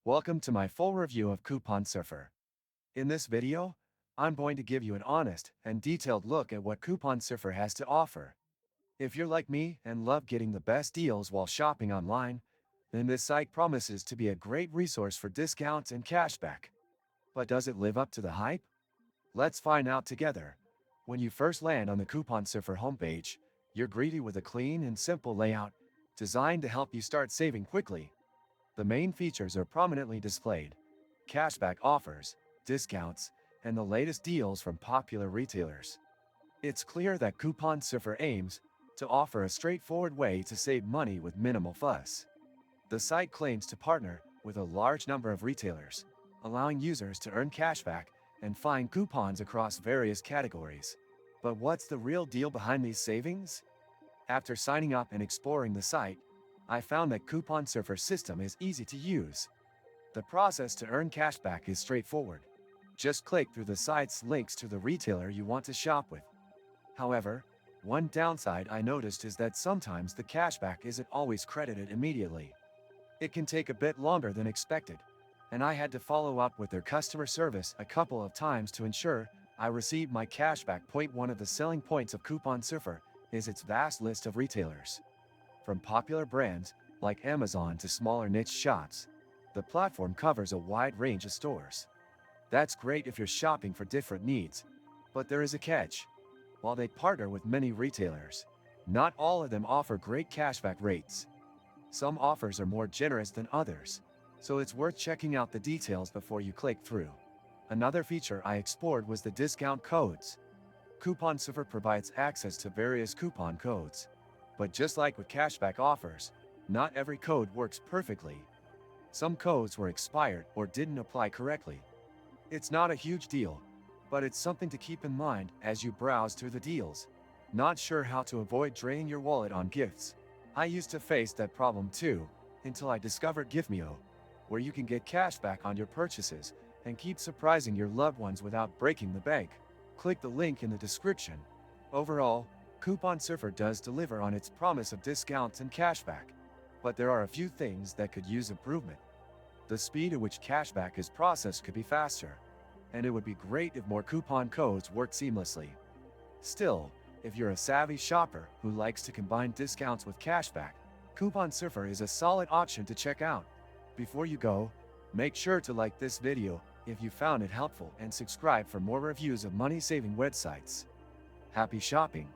Welcome to my full review of Coupon Surfer. In this video, I'm going to give you an honest and detailed look at what Coupon Surfer has to offer. If you're like me and love getting the best deals while shopping online, then this site promises to be a great resource for discounts and cashback. But does it live up to the hype? Let's find out together. When you first land on the Coupon Surfer homepage, you're greeted with a clean and simple layout designed to help you start saving quickly. The main features are prominently displayed: cashback offers, discounts, and the latest deals from popular retailers. It's clear that Coupon Surfer aims to offer a straightforward way to save money with minimal fuss. The site claims to partner with a large number of retailers, allowing users to earn cashback and find coupons across various categories. But what's the real deal behind these savings? After signing up and exploring the site, I found that Coupon Surfer's system is easy to use. The process to earn cashback is straightforward. Just click through the site's links to the retailer you want to shop with. However, one downside I noticed is that sometimes the cashback isn't always credited immediately. It can take a bit longer than expected, and I had to follow up with their customer service a couple of times to ensure I received my cashback point. One of the selling points of Coupon Surfer is its vast list of retailers. From popular brands like Amazon to smaller niche shops, the platform covers a wide range of stores. That's great if you're shopping for different needs, but there is a catch. While they partner with many retailers, not all of them offer great cashback rates. Some offers are more generous than others, so it's worth checking out the details before you click through. Another feature I explored was the discount codes. Coupon Surfer provides access to various coupon codes. But just like with cashback offers, not every code works perfectly. Some codes were expired or didn't apply correctly. It's not a huge deal, but it's something to keep in mind as you browse through the deals. Not sure how to avoid draining your wallet on gifts? I used to face that problem too, until I discovered GiftMeo, where you can get cashback on your purchases and keep surprising your loved ones without breaking the bank. Click the link in the description. Overall, Coupon Surfer does deliver on its promise of discounts and cashback, but there are a few things that could use improvement. The speed at which cashback is processed could be faster, and it would be great if more coupon codes worked seamlessly. Still, if you're a savvy shopper who likes to combine discounts with cashback, Coupon Surfer is a solid option to check out. Before you go, make sure to like this video if you found it helpful and subscribe for more reviews of money-saving websites. Happy shopping!